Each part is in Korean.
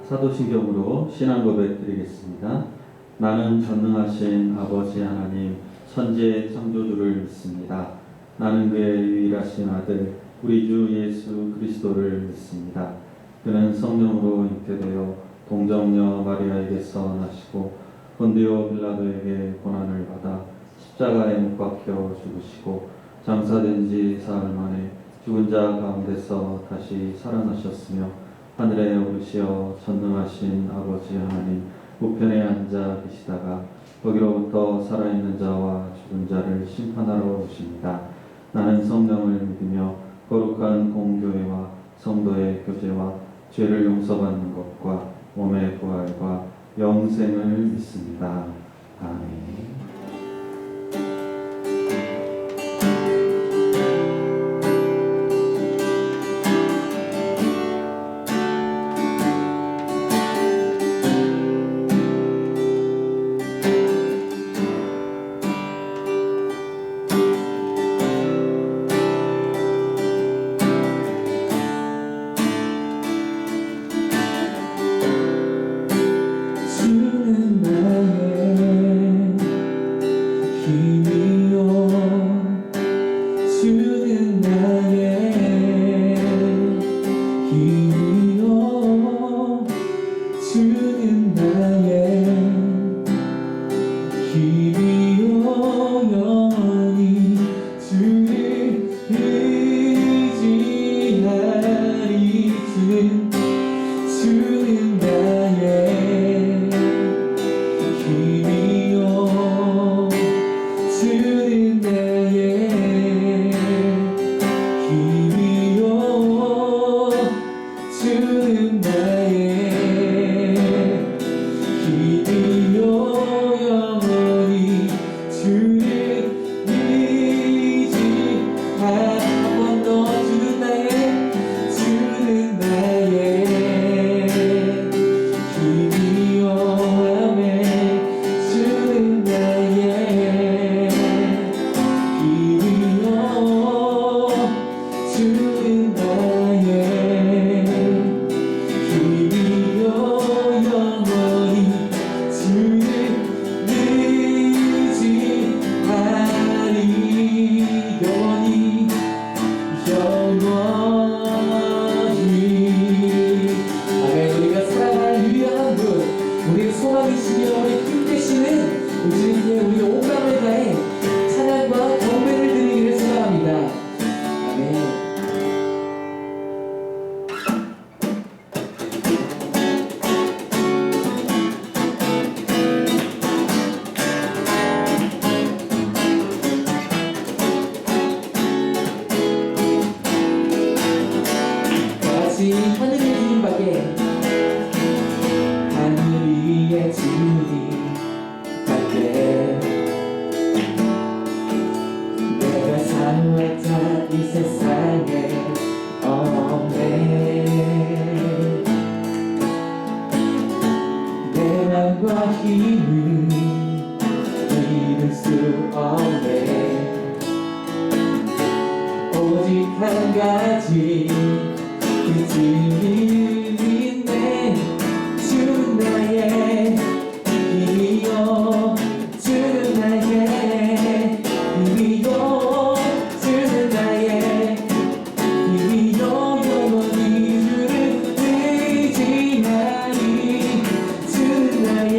사도신경으로 신앙 고백 드리겠습니다. 나는 전능하신 아버지 하나님 천지의 창조주를 믿습니다. 나는 그의 유일하신 아들 우리 주 예수 그리스도를 믿습니다. 그는 성령으로 잉태되어 동정녀 마리아에게서 나시고 본디오 빌라도에게 고난을 받아 십자가에 못 박혀 죽으시고 장사된 지 사흘 만에 죽은 자 가운데서 다시 살아나셨으며 하늘에 오르시어 전능하신 아버지 하나님 우편에 앉아 계시다가 거기로부터 살아있는 자와 죽은 자를 심판하러 오십니다. 나는 성령을 믿으며 거룩한 공교회와 성도의 교제와 죄를 용서받는 것과 몸의 부활과 영생을 믿습니다. 아멘. 한 가지 그 진리인데 주는 나의 힘이요 주는 나의 힘이요 주는 나의 힘이요 영원히 주를 의지하리 주는 나의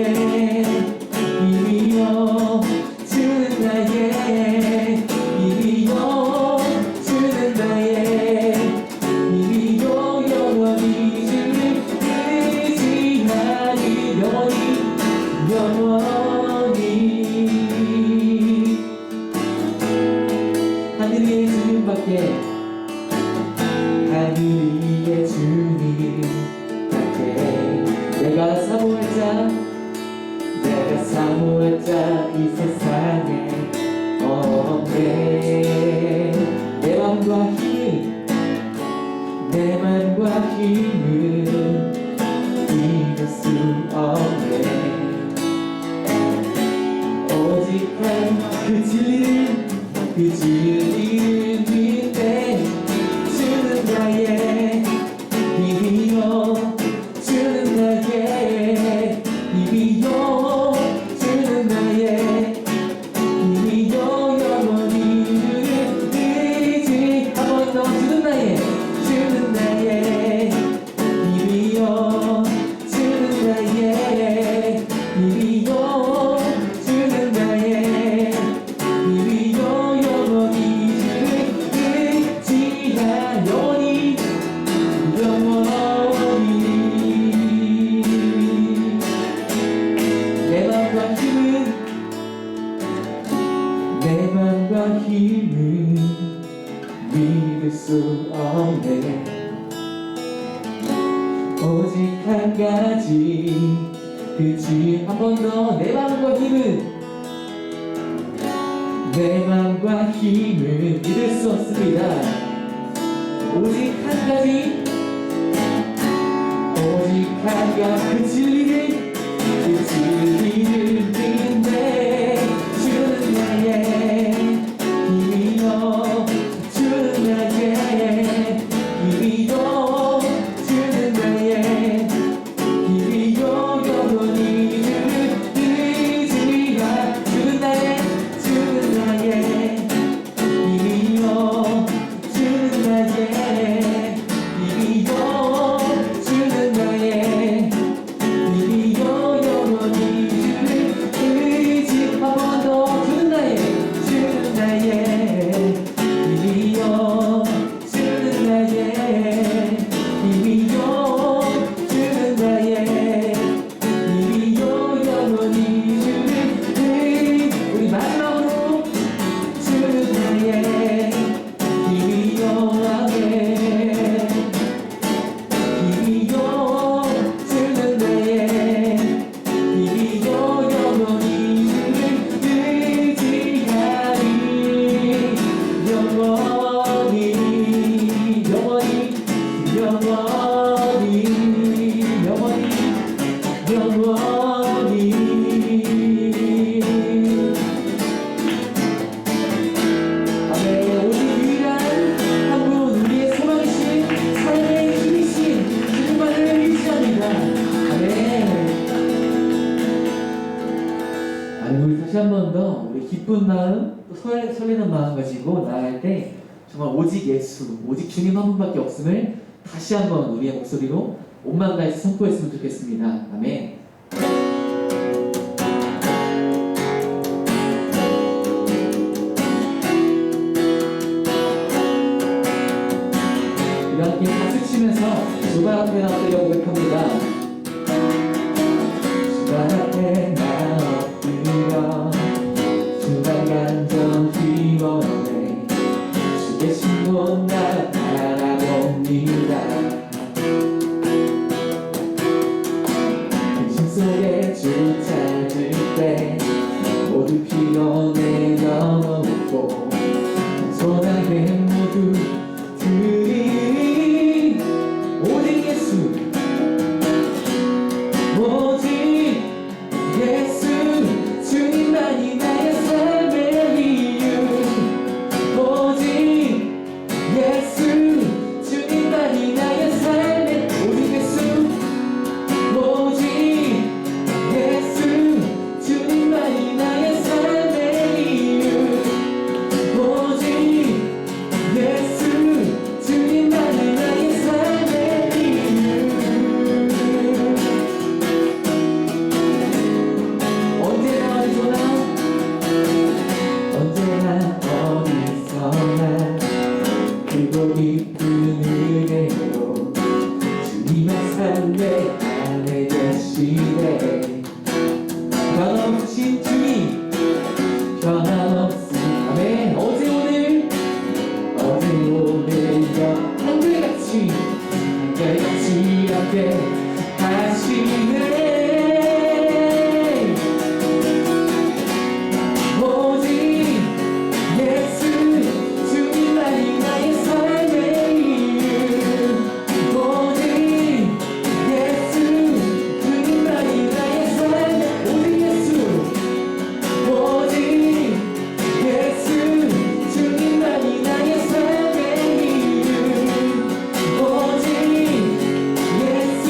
힘이요 주는 나의 힘이요 하늘 위의 주님밖에 하늘 위의 주님밖에 내가 사모할 자 이 세상에 없네. 내 맘과 힘을 이길 수 없네. 오직 그 진리를 믿네. 주는 나의 힘이요 주는 나의 한 가지 그치 한 번 더 내 마음과 힘은 내 마음과 힘을 믿을 수 없습니다. 오직 한 가지 오직 한 가지 그 진리를 믿네 주는 나의 힘이여 주는 나의 힘이여 주는 나의 힘이여 영원히 주시리라 주는 나의 힘이여 주는 나의 힘이여 주는 나의 힘이여 영원히 주시리 한 번 더 주는 나의 힘이여 주는 나의 힘이여 주는 나의 힘이여 영원히 주시리 우리 마지막으로 주는 나의 힘이여 아멘 힘이여 주는 나의 힘이여 영원히 의지하리 영원히 영원히 영원히 영원히 영원히 아멘 오직 유일한 한 분 우리의 소망이신 삶의 힘이신 주님만을 의지합니다. 아멘 아멘 우리 다시 한 번 더 우리 기쁜 마음 또 설레는 마음 가지고 나아갈 때 정말 오직 예수 오직 주님 한 분밖에 없음을 다시 한번 우리의 목소리로 온 마음 다해서 선포했으면 좋겠습니다. 아멘. 우리 함께 박수 치면서 주발 앞에 나엎드려 고백합니다. 주발 앞에 나엎드려 주발 간절히 원해 주의 신분 날 바라봅니다. 근심 속에 주 찾을 때 모두 피어내 넘어오고 소나게 모두 드리 오직 예수 오직 예수 주님만이 나의 삶의 이유 오직 예수 주님만이 나의 삶의 오직 예수 오직 예수 주님만이 나의 삶의 이유 오직 예수 주님만이 나의 삶의 이유 언제나 어디서나 크고 깊은 은혜로 주님의 삶에 안에 계시네 변함없으신 주님 변함없으신 아멘 어제 오늘 한결같이 함께 하시네 오직 예수 주님만이 나의 삶의 이유 오직 예수 주님만이 나의 삶의 오직 예수 주님만이 나의 삶의 이유 오직 예수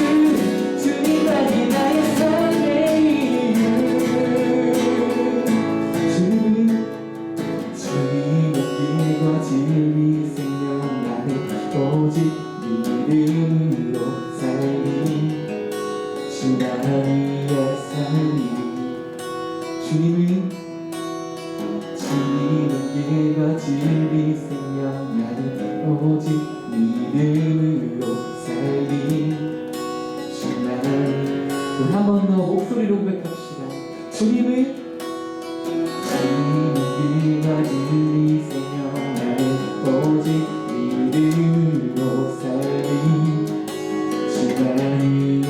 주님만이 나의 삶의 이유 주님의 길과 진리 생명 나는 오직 믿음으로 살리 주 나의 삶이 주님의 길과 진리 생명 나는 오직 믿음으로 살리 주 나의 우리 한 번 더 목소리로 고백합시다. 주님의 길과 진리 생명 나는 오직 믿음으로 살리 주 나의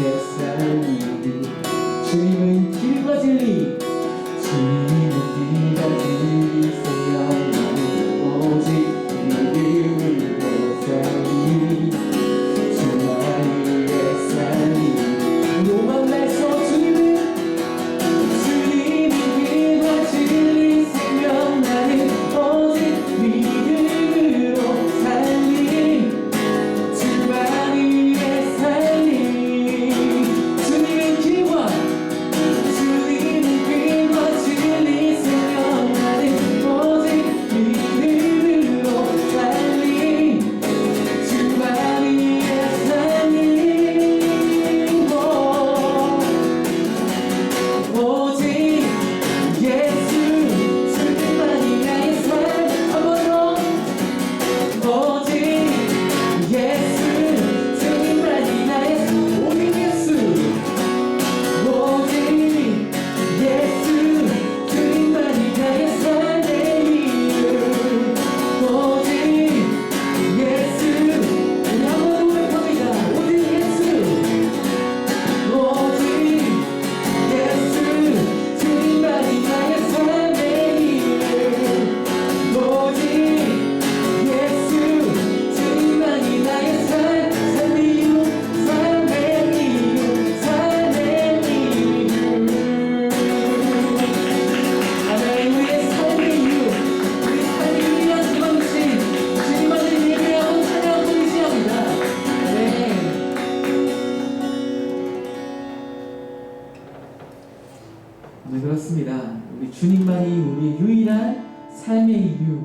네, 그렇습니다. 우리 주님만이 우리의 유일한 삶의 이유,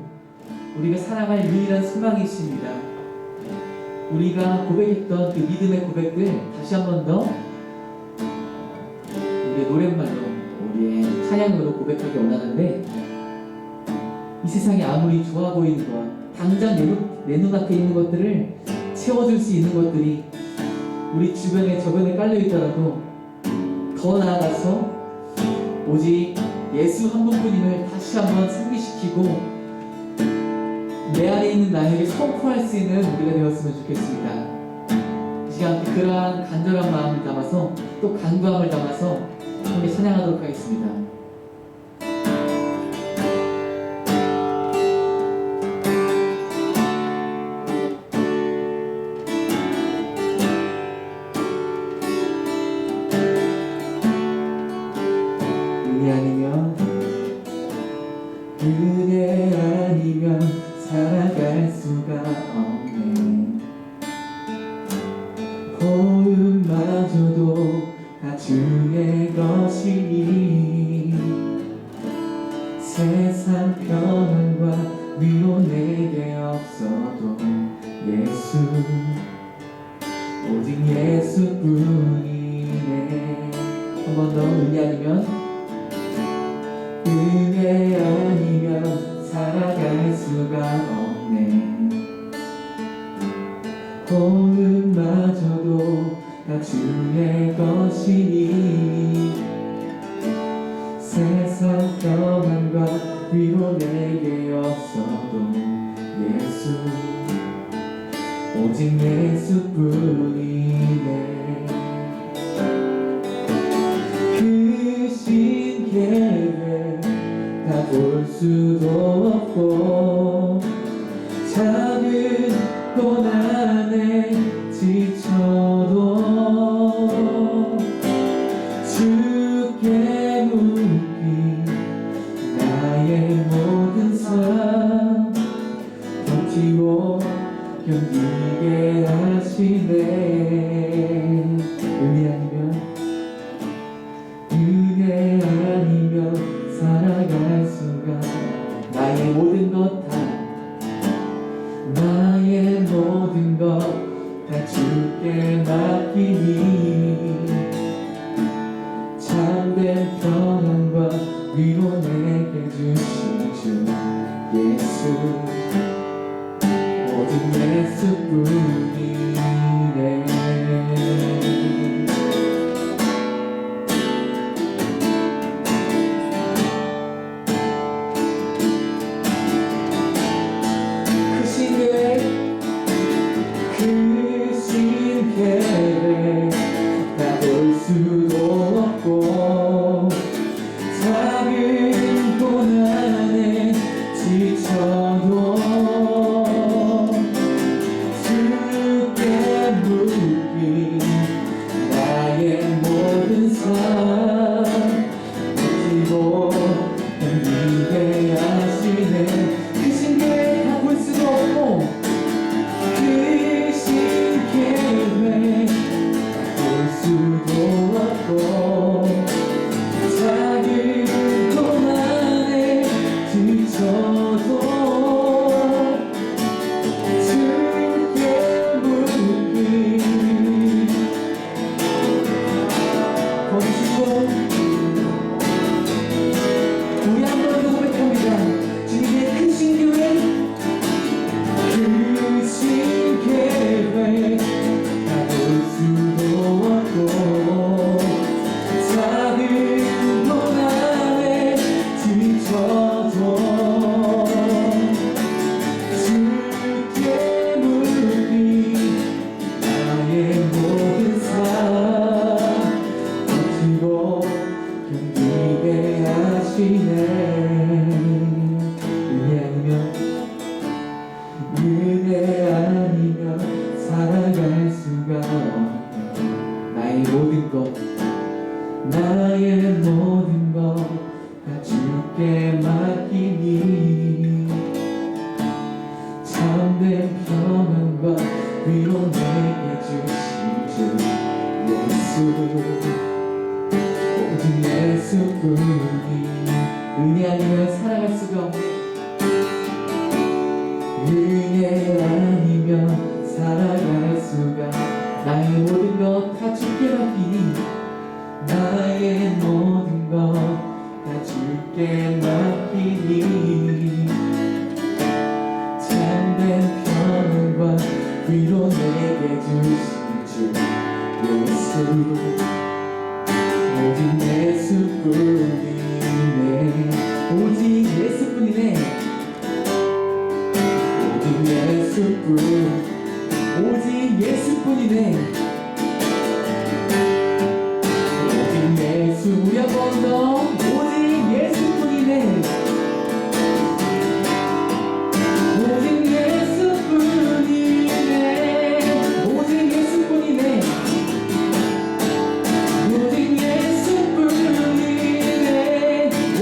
우리가 살아갈 유일한 소망이십니다. 우리가 고백했던 그 믿음의 고백들 다시 한 번 더 우리의 노랫말로, 우리의 찬양으로 고백하기 원하는데, 이 세상에 아무리 좋아 보이는 것, 당장 내 눈앞에 있는 것들을 채워줄 수 있는 것들이 우리 주변에 저변에 깔려있더라도 더 나아가서 오직 예수 한 분뿐임을 다시 한번 상기시키고 내 안에 있는 나에게 선포할 수 있는 우리가 되었으면 좋겠습니다. 이 시간 그러한 간절한 마음을 담아서, 또 간구함을 담아서 함께 찬양하도록 하겠습니다. 은혜 아니면 살아갈 수가 없네. 고음마저도 다 주의 것이니 세상 평안과 위로 내게 없어도 예수, 오직 예수뿐이네. 한 번 더. 은혜 아니면, 은혜 아니면 살아갈 수가 없네. 고음마저도 다 주의 것이니 세상 평안과 위로 내게 없어도 예수, 오직 예수뿐이네. 크신 계획 다 볼 수도 없고 작은 고난에 지쳐도 주께 묻기 나의 모든 삶 버티고 견디게 하시네. 은혜 아니면 살아갈 수가, 나의 모든 것 다, 나의 모든 것 다 주께 맡기니 참된 평안과 위로 내게 주신 주 예수, 오직 예수뿐이네. 크신 계획 다 볼 수도 없고 작은 고난에 지쳐도 주께 묻기 나의 모든 삶 버티고 견디게 하시네. 크신 계획 다 볼 수도 없고 크신 계획 볼 수도 없고 작은 고난에 지쳐도 주께 묻기 거두시고, 우리 한 번 더 고백합니다. 주님의 크신 계획, 크신 계획 다 볼 수도 없고 작은 고난에 지쳐도 주께 묻기 나의 모든 삶 버티고 견디게 하시네. 은혜 아니면 살아갈 수가 없네. 나의 모든 것, 나의 모든 것 다 주께 맡기니 참된 평안과 위로 내게 주신 주 예수, 오직 오직 예수뿐이 은혜 아니면 살아갈 수가 없네. 은혜 아니면 살아갈 수가 나의 모든 것 다 주께 맡기니 나의 모든 것 다 주께 맡기니 참된 평안과 위로 내게 주신 주 예수 오직 예수뿐이네 오직 예수뿐이네. 오직 예수뿐 오직 예수뿐이네. 오직 예수 우리 한 번 더. 오직 예수뿐이네. 오직 예수뿐이네. 오직 예수뿐이네. 오직 예수뿐이네.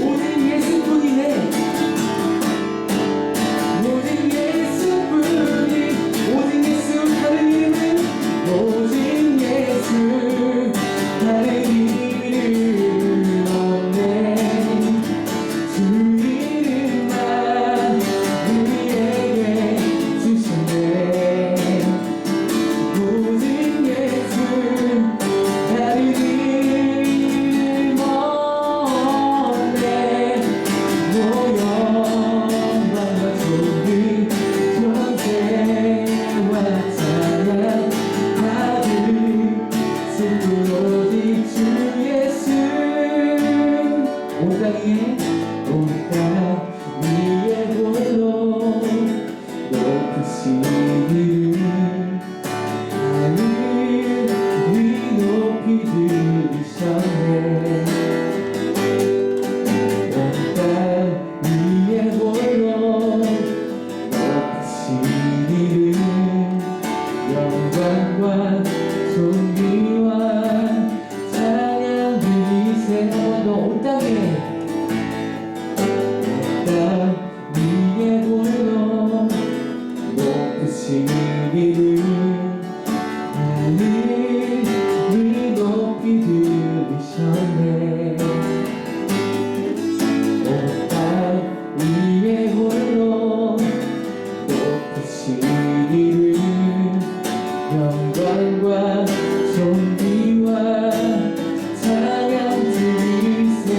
오직 예수뿐이네. 오직 예수뿐이 오직 예수 다른 이름은 오직 예수 다른 이름 없네 주 이름만 우리에게 주셨네 오직 예수 다른 이름 없네 영광과 존귀 존재와 찬양 받을 슬픈 오직 주 예수 온 땅 위에 홀로 높으신 이름 하늘 위 높이 들으셨네 온 땅 위에 홀로 높으신 이름 영광과 존귀와 찬양 드리세 한번더 온 땅에 땅 위에 홀로 높으신 이름 하늘 위 높이 들으셨네 온 땅 위에 홀로 높으신 이름 영광과 존귀와 찬양 드리세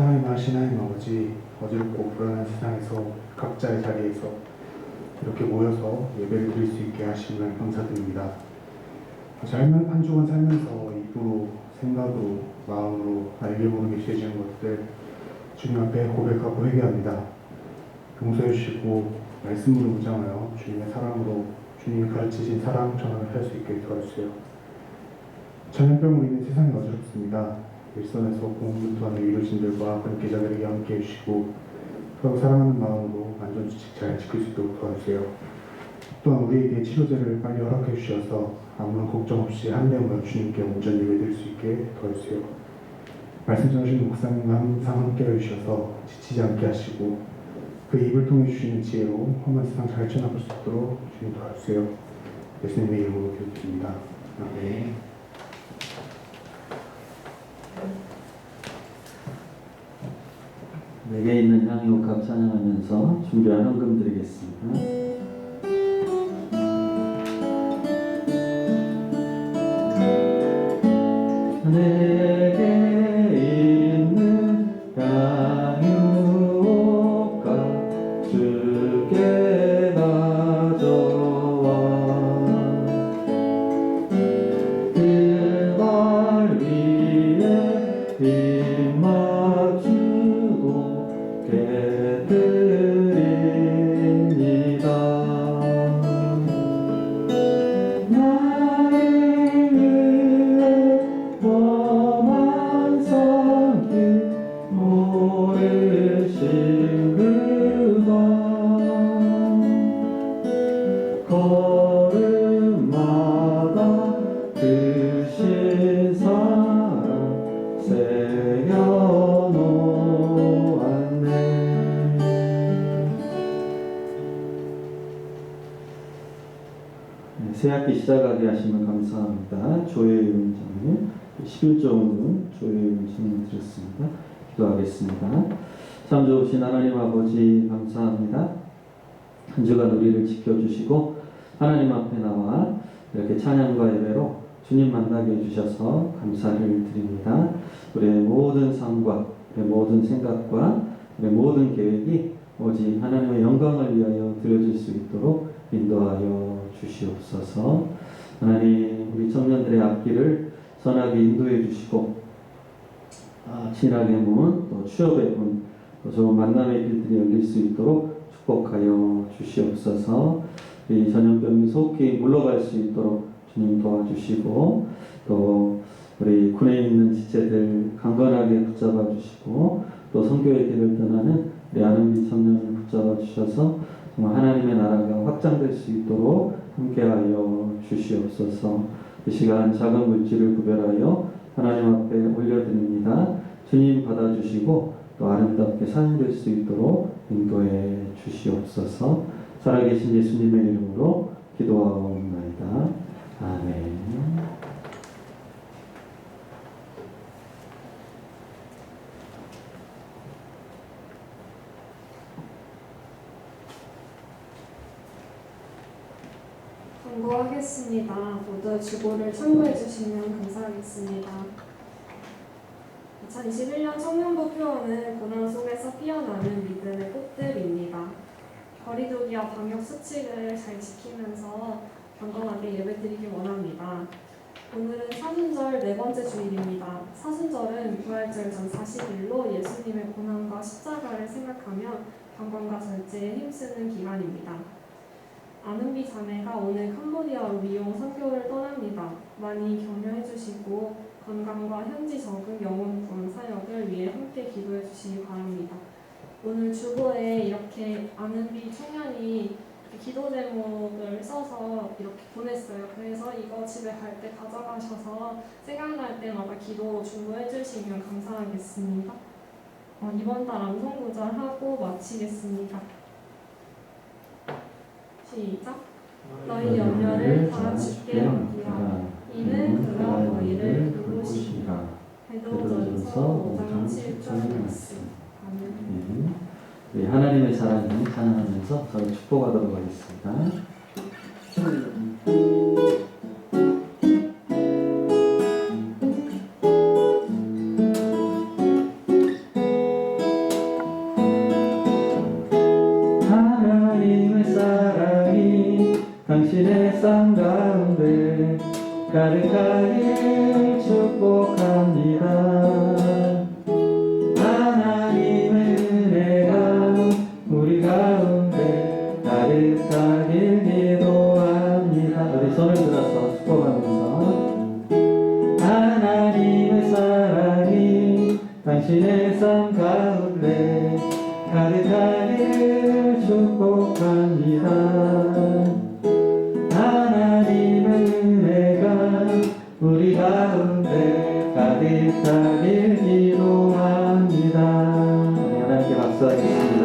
사랑하신 하나님 아버지, 어지럽고 불안한 세상에서 각자의 자리에서 이렇게 모여서 예배를 드릴 수 있게 하시면 감사드립니다. 삶을 한 주간 살면서 입으로, 생각으로, 마음으로 알게 모르게 죄지은 것들 주님 앞에 고백하고 회개합니다. 용서해 주시고 말씀으로 무장하여 주님의 사랑으로 주님이 가르치신 사랑 전환을 할 수 있게 도와주세요. 전염병으로 인해 세상이 어지럽습니다. 일선에서 공무투하는 의료진들과 관계자들에게 함께 해주시고 서로 사랑하는 마음으로 안전수칙 잘 지킬 수 있도록 도와주세요. 또한 우리에게 치료제를 빨리 허락해 주셔서 아무런 걱정 없이 한내음과 주님께 온전히 예배드릴 수 있게 도와주세요. 말씀 전하시는 목사님과 항상 함께 해주셔서 지치지 않게 하시고 그 입을 통해 주시는 지혜로 험한 세상 잘 쳐나갈 수 있도록 주님 도와주세요. 예수님의 이름으로 기도드립니다. 아멘. 내게 있는 향유옥합 찬양하면서 준비한 헌금 드리겠습니다. 내게 있는 향유옥합 주께 가져와 그 발 위에 빗 맞추고 깨뜨립니다. 나를 위해 험한 선길 모르신 그가 걸음마다 크신 사랑 새겨놓았네. 새학기 시작하게 하시면 감사합니다. 조의 음성을 11조는 조의 음성을 드렸습니다. 기도하겠습니다. 참 좋으신 하나님 아버지 감사합니다. 한 주간 우리를 지켜주시고 하나님 앞에 나와 이렇게 찬양과 예배로 주님 만나게 해주셔서 감사를 드립니다. 우리의 모든 삶과 우리의 모든 생각과 우리의 모든 계획이 오직 하나님의 영광을 위하여 드려질 수 있도록 인도하여 주시옵소서. 하나님 우리 청년들의 앞길을 선하게 인도해 주시고 진학의 문, 또 취업의 문, 또 좋은 만남의 길들이 열릴 수 있도록 축복하여 주시옵소서. 이 전염병이 속히 물러갈 수 있도록 주님 도와주시고 또 우리 군에 있는 지체들 강건하게 붙잡아 주시고 또 선교의 길을 떠나는 우리 아는비 청년을 붙잡아 주셔서 정말 하나님의 나라가 확장될 수 있도록 함께하여 주시옵소서. 이 시간 작은 물질을 구별하여 하나님 앞에 올려드립니다. 주님 받아주시고 또 아름답게 사용될 수 있도록 인도해 주시옵소서. 살아계신 예수님의 이름으로 기도하옵나이다. 아멘. 경고하겠습니다. 모두 주보를 참고해 주시면 감사하겠습니다. 2021년 청년부 표어는 고난 속에서 피어나는 믿음의 꽃들입니다. 거리두기와 방역 수칙을 잘 지키면서 경건하게 예배드리기 원합니다. 오늘은 사순절 네 번째 주일입니다. 사순절은 부활절 전 40일로 예수님의 고난과 십자가를 생각하며 경건과 절제에 힘쓰는 기간입니다. 아는비 자매가 오늘 캄보디아로 미용 선교를 떠납니다. 많이 격려해 주시고 건강과 현지 적응 영혼 구원 사역을 위해 함께 기도해 주시기 바랍니다. 오늘 주보에 이렇게 아는비 청년이 기도 제목을 써서 이렇게 보냈어요. 그래서 이거 집에 갈 때 가져가셔서 생각날 때마다 기도 중보해 주시면 감사하겠습니다. 이번 달 암송 구절하고 마치겠습니다. 시작. 너희 염려를 다 주께 맡기라. 이는 그가 너희를 돌보시리라. 베드로전서 5장 7절 말씀. 아멘. 우리 하나님의 사랑을 찬양하면서 서로 축복하도록 하겠습니다. 가득하게 축복합니다. 하나님의 은혜가 우리 가운데 가득하길 기도합니다. 우리 손을 들어서 축복하면서 하나님의 사랑이 당신의 삶 가운데 가득하길 축복합니다. 하나님의 은혜가 우리 가운데 가득하길 기도합니다. 하나님께 박수하겠습니다.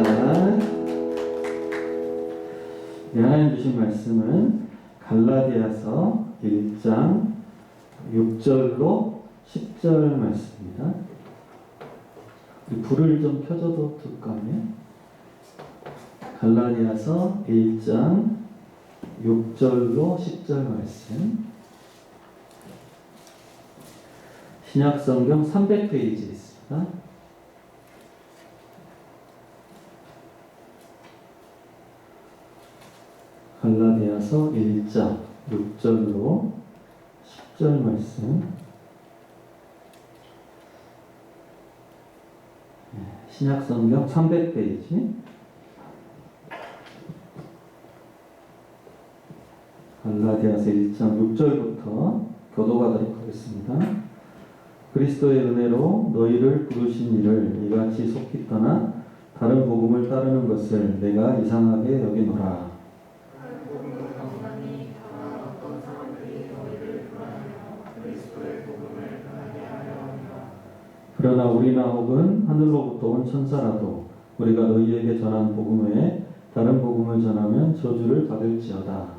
하나님 주신 말씀은 갈라디아서 1장 6절로 10절 말씀입니다. 불을 좀 켜줘도 될까요? 갈라디아서 1장 6절로 10절 말씀. 신약성경 300페이지 있습니다. 갈라디아서 1장 6절로 10절 말씀. 신약성경 300페이지. 갈라디아서 1장 6절부터 교독하도록 하겠습니다. 그리스도의 은혜로 너희를 부르신 이를 이같이 속히 떠나 다른 복음을 따르는 것을 내가 이상하게 여기노라. 그러나 우리나 혹은 하늘로부터 온 천사라도 우리가 너희에게 전한 복음 외에 다른 복음을 전하면 저주를 받을지어다.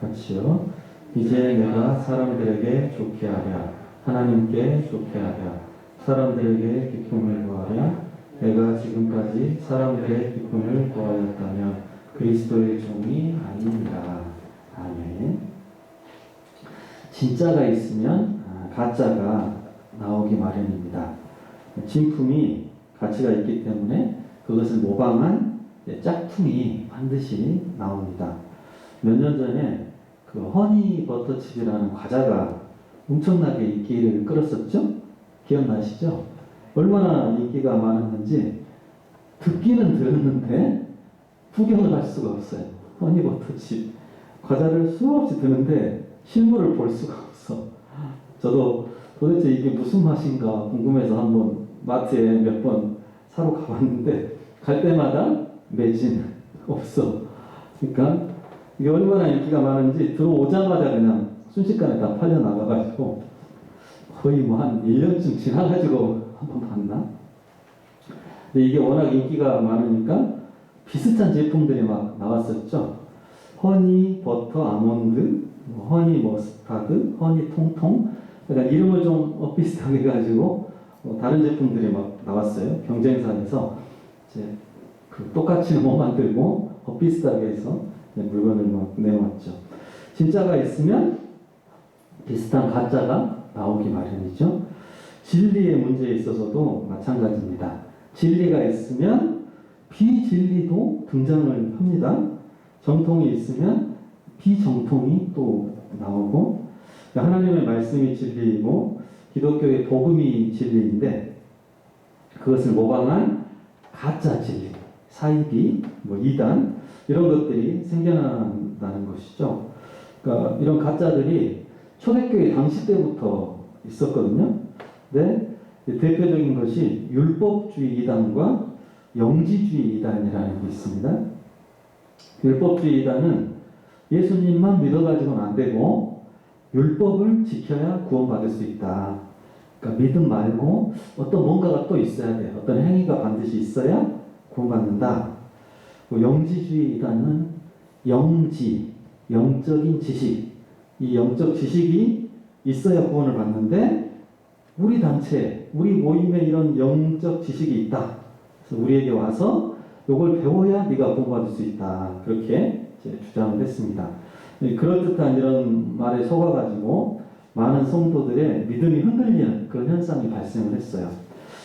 같이요. 이제 내가 사람들에게 좋게 하랴, 하나님께 좋게 하랴, 사람들에게 기쁨을 구하랴. 내가 지금까지 사람들의 기쁨을 구하였다면 그리스도의 종이 아닙니다. 아멘. 진짜가 있으면 가짜가 나오기 마련입니다. 진품이 가치가 있기 때문에 그것을 모방한 짝퉁이 반드시 나옵니다. 몇 년 전에 그 허니 버터칩이라는 과자가 엄청나게 인기를 끌었었죠? 기억나시죠? 얼마나 인기가 많았는지 듣기는 들었는데 구경을 할 수가 없어요. 허니 버터칩 과자를 수없이 드는데 실물을 볼 수가 없어. 저도 도대체 이게 무슨 맛인가 궁금해서 한번 마트에 몇 번 사러 가봤는데 갈 때마다 매진 없어. 그러니까 이게 얼마나 인기가 많은지 들어오자마자 그냥 순식간에 다 팔려 나가가지고 거의 뭐 한 1년쯤 지나가지고 한번 봤나? 근데 이게 워낙 인기가 많으니까 비슷한 제품들이 막 나왔었죠. 허니 버터 아몬드, 허니 머스타드, 허니 통통. 그러니까 이름을 좀 비슷하게 해가지고 다른 제품들이 막 나왔어요. 경쟁사에서 이제 그 똑같이는 못 만들고 비슷하게 해서 물건을 막 내놓았죠. 진짜가 있으면 비슷한 가짜가 나오기 마련이죠. 진리의 문제에 있어서도 마찬가지입니다. 진리가 있으면 비진리도 등장을 합니다. 정통이 있으면 비정통이 또 나오고, 하나님의 말씀이 진리이고 기독교의 복음이 진리인데 그것을 모방한 가짜 진리, 사이비, 이단 이런 것들이 생겨난다는 것이죠. 그러니까 이런 가짜들이 초대교회 당시 때부터 있었거든요. 근데 대표적인 것이 율법주의 이단과 영지주의 이단이라는 게 있습니다. 율법주의 이단은 예수님만 믿어가지고는 안 되고 율법을 지켜야 구원받을 수 있다. 그러니까 믿음 말고 어떤 뭔가가 또 있어야 돼. 어떤 행위가 반드시 있어야 구원받는다. 영지주의 이단은 영지, 영적인 지식, 이 영적 지식이 있어야 구원을 받는데 우리 단체, 우리 모임에 이런 영적 지식이 있다. 그래서 우리에게 와서 이걸 배워야 네가 구원받을 수 있다. 그렇게 이제 주장을 했습니다. 그럴듯한 이런 말에 속아가지고 많은 성도들의 믿음이 흔들리는 그런 현상이 발생을 했어요.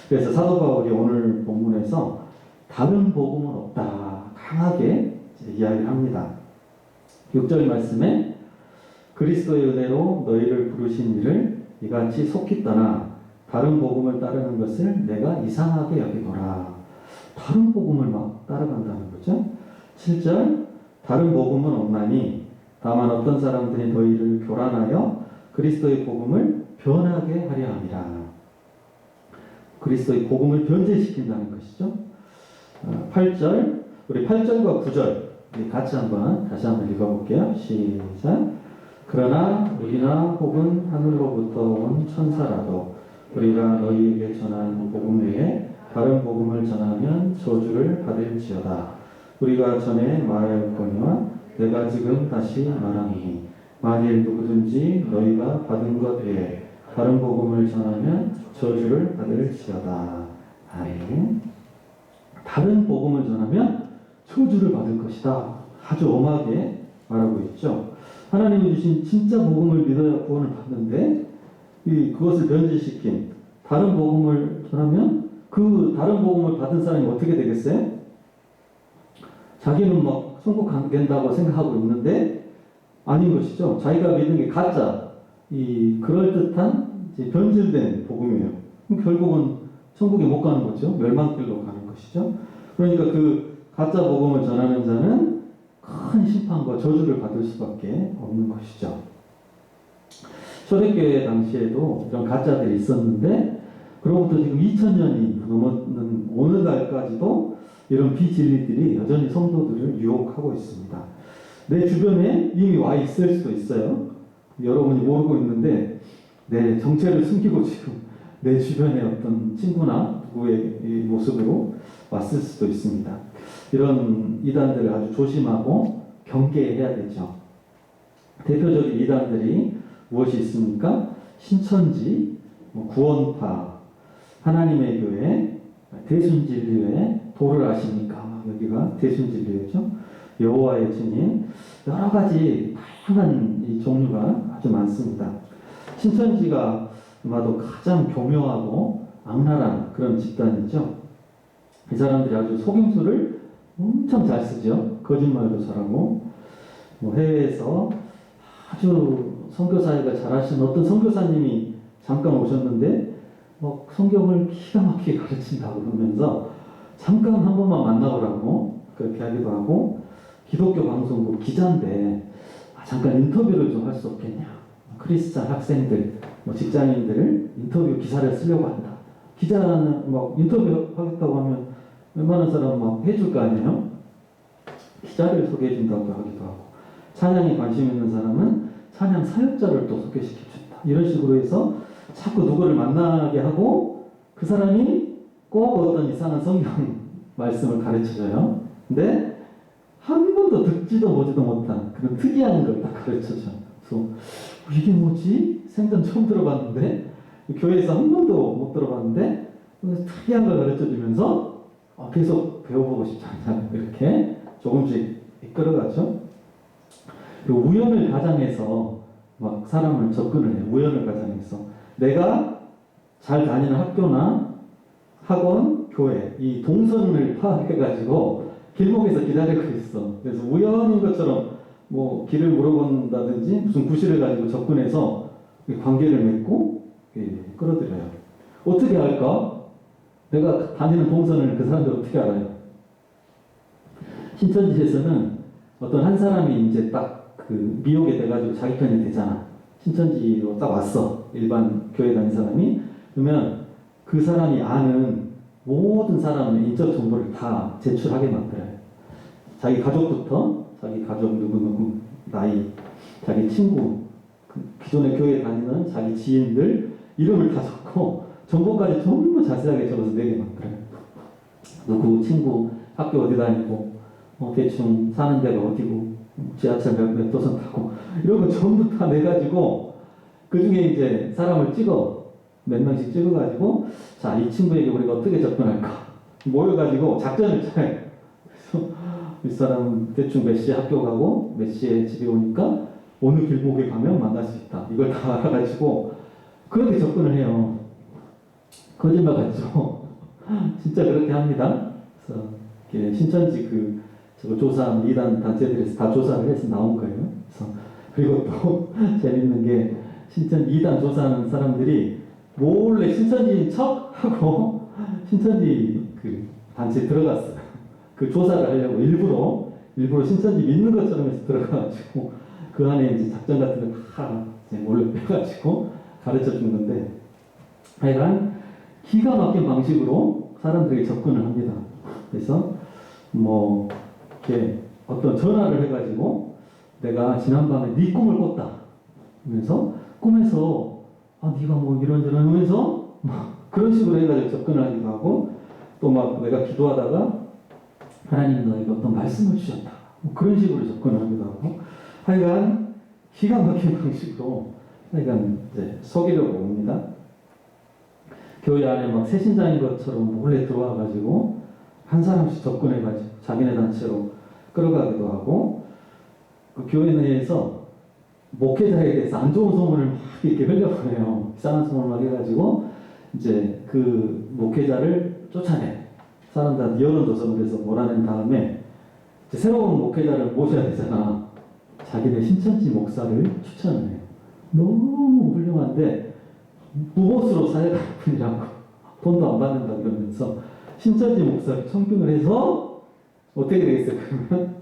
그래서 사도 바울이 오늘 본문에서 다른 복음은 없다 강하게 이야기를 합니다. 6절 말씀에 그리스도의 은혜로 너희를 부르신 이를 이같이 속히 떠나 다른 복음을 따르는 것을 내가 이상하게 여기노라. 다른 복음을 막 따라간다는 거죠. 7절 다른 복음은 없나니 다만 어떤 사람들이 너희를 교란하여 그리스도의 복음을 변하게 하려 함이라. 그리스도의 복음을 변제시킨다는 것이죠. 8절 우리 8절과 9절 우리 같이 다시 한번 읽어볼게요. 시작. 그러나 우리나 혹은 하늘로부터 온 천사라도 우리가 너희에게 전한 복음 외에 다른 복음을 전하면 저주를 받을지어다. 우리가 전에 말하였거니와 내가 지금 다시 말하노니 만일 누구든지 너희가 받은 것 외에 다른 복음을 전하면 저주를 받을지어다. 아멘. 다른 복음을 전하면 저주를 받을 것이다. 아주 엄하게 말하고 있죠. 하나님이 주신 진짜 복음을 믿어야 구원을 받는데 그것을 변질시킨 다른 복음을 전하면 그 다른 복음을 받은 사람이 어떻게 되겠어요? 자기는 막 천국 된다고 생각하고 있는데 아닌 것이죠. 자기가 믿는 게 가짜, 그럴듯한 변질된 복음이에요. 그럼 결국은 천국에 못 가는 거죠. 멸망길로 가는 것이죠. 그러니까 그 가짜 복음을 전하는 자는 큰 심판과 저주를 받을 수밖에 없는 것이죠. 초대교회 당시에도 이런 가짜들이 있었는데 그로부터 지금 2000년이 넘었는 오늘날까지도 이런 비진리들이 여전히 성도들을 유혹하고 있습니다. 내 주변에 이미 와 있을 수도 있어요. 여러분이 모르고 있는데 내 정체를 숨기고 지금 내 주변에 어떤 친구나 누구의 모습으로 왔을 수도 있습니다. 이런 이단들을 아주 조심하고 경계해야 되죠. 대표적인 이단들이 무엇이 있습니까? 신천지, 구원파, 하나님의 교회, 대순진리회, 도를 아십니까? 여기가 대순진리회죠. 여호와의 증인, 여러 가지 다양한 이 종류가 아주 많습니다. 신천지가 아마도 가장 교묘하고 악랄한 그런 집단이죠. 이 사람들이 아주 속임수를 엄청 잘 쓰죠. 거짓말도 잘하고 해외에서 아주 선교사회가 잘하시는 어떤 선교사님이 잠깐 오셨는데 성경을 기가 막히게 가르친다고 그러면서 잠깐 한 번만 만나보라고 그렇게 하기도 하고 기독교 방송국 기자인데 잠깐 인터뷰를 좀 할 수 없겠냐. 크리스찬 학생들, 직장인들을 인터뷰 기사를 쓰려고 한다. 기자는 인터뷰 하겠다고 하면 웬만한 사람 해줄 거 아니에요? 기자를 소개해 준다고 하기도 하고 찬양에 관심 있는 사람은 찬양 사역자를 또 소개시켜 준다. 이런 식으로 해서 자꾸 누구를 만나게 하고 그 사람이 꼭 어떤 이상한 성경 말씀을 가르쳐줘요. 근데 한 번도 듣지도 보지도 못한 그런 특이한 걸 딱 가르쳐줘. 그래서 이게 뭐지? 생전 처음 들어봤는데 교회에서 한 번도 못 들어봤는데 특이한 걸 가르쳐주면서 계속 배워보고 싶지 않냐 이렇게 조금씩 이끌어가죠. 그리고 우연을 가장해서 사람을 접근을 해요. 우연을 가장해서 내가 잘 다니는 학교나 학원, 교회 이 동선을 파악해가지고 길목에서 기다리고 있어. 그래서 우연인 것처럼 길을 물어본다든지 무슨 구실을 가지고 접근해서 관계를 맺고 끌어들여요. 어떻게 할까? 내가 다니는 동선을 그 사람들 어떻게 알아요? 신천지에서는 어떤 한 사람이 이제 딱 미혹이 돼가지고 자기 편이 되잖아. 신천지로 딱 왔어. 일반 교회 다니는 사람이. 그러면 그 사람이 아는 모든 사람의 인적 정보를 다 제출하게 만들어요. 자기 가족부터 자기 가족 누구누구 나이, 자기 친구, 기존에 교회 다니는 자기 지인들 이름을 다 적고 정보까지 전부 자세하게 적어서 내게 만들어요. 누구 친구 학교 어디 다니고 대충 사는 데가 어디고 지하철 몇 도선 타고 이런 거 전부 다 내가지고 그 중에 이제 사람을 찍어 몇 명씩 찍어가지고 자, 이 친구에게 우리가 어떻게 접근할까 모여가지고 작전을 짜요. 그래서 이 사람은 대충 몇 시에 학교 가고 몇 시에 집에 오니까 어느 길목에 가면 만날 수 있다. 이걸 다 알아가지고 그렇게 접근을 해요. 거짓말 같죠? 진짜 그렇게 합니다. 그래서 이렇게 신천지 저거 조사한 이단 단체들에서 다 조사를 해서 나온 거예요. 그래서 그리고 또 재밌는 게 신천 이단 조사하는 사람들이 몰래 신천지인 척 하고 신천지 단체에 들어갔어요. 그 조사를 하려고 일부러 신천지 믿는 것처럼 해서 들어가가지고 그 안에 이제 작전 같은 거 다 몰래 빼가지고 가르쳐 준 건데 하여간 기가 막힌 방식으로 사람들에게 접근을 합니다. 그래서 뭐 이렇게 어떤 전화를 해가지고 내가 지난밤에 네 꿈을 꿨다 하면서 꿈에서 네가 뭐 이런저런 하면서 막 그런 식으로 해가지고 접근을 하기도 하고 또 막 내가 기도하다가 하나님 너에게 어떤 말씀을 주셨다 뭐 그런 식으로 접근을 하기도 하고 하여간 기가 막힌 방식으로 하여간 이제 속이려고 옵니다. 교회 안에 막 새신자인 것처럼 몰래 들어와가지고 한 사람씩 접근해가지고 자기네 단체로 끌어가기도 하고 그 교회 내에서 목회자에 대해서 안 좋은 소문을 막 이렇게 흘려보내요. 이상한 소문을 막 해가지고 이제 그 목회자를 쫓아내 사람들한테 여론조성을 해서 몰아낸 다음에 이제 새로운 목회자를 모셔야 되잖아. 자기네 신천지 목사를 추천을 해요. 너무 훌륭한데 무보수로 사회가 뿐이라고 돈도 안 받는다 그러면서 신천지 목사를 청빙을 해서 어떻게 되겠어요? 그러면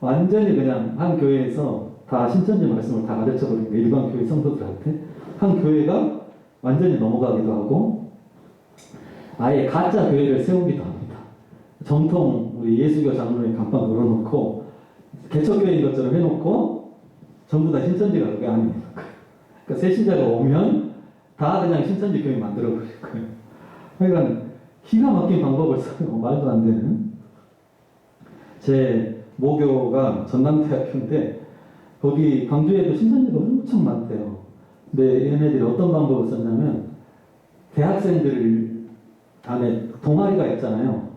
완전히 그냥 한 교회에서 다 신천지 말씀을 다 가르쳐버린 거예요. 일반 교회 성도들한테. 한 교회가 완전히 넘어가기도 하고 아예 가짜 교회를 세우기도 합니다. 정통 우리 예수교 장로의 간판 걸어놓고 개척교회인 것처럼 해놓고 전부 다 신천지가 그게 아니에요. 그러니까 새 신자가 오면 다 그냥 신천지 교회 만들어버릴 거예요. 그러니까 기가 막힌 방법을 써요. 말도 안 되는. 제 모교가 전남대학교인데 거기 광주에도 신천지가 엄청 많대요. 근데 얘네들이 어떤 방법을 썼냐면 대학생들 안에 동아리가 있잖아요.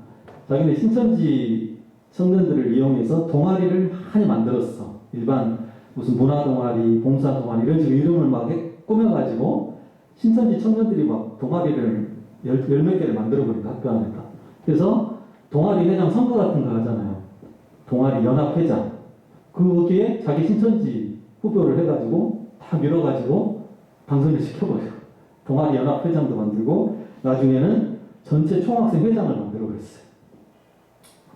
자기네 신천지 청년들을 이용해서 동아리를 많이 만들었어. 일반 무슨 문화 동아리, 봉사 동아리 이런 식으로 이름을 막 꾸며가지고 신천지 청년들이 막 동아리를 열 몇 개를 만들어버린 학교 안에다. 그래서 동아리 회장 선거 같은 거 하잖아요. 동아리 연합회장. 거기에 자기 신천지 후보를 해가지고 다 밀어가지고 당선을 시켜버려요. 동아리 연합회장도 만들고 나중에는 전체 총학생 회장을 만들어버렸어요.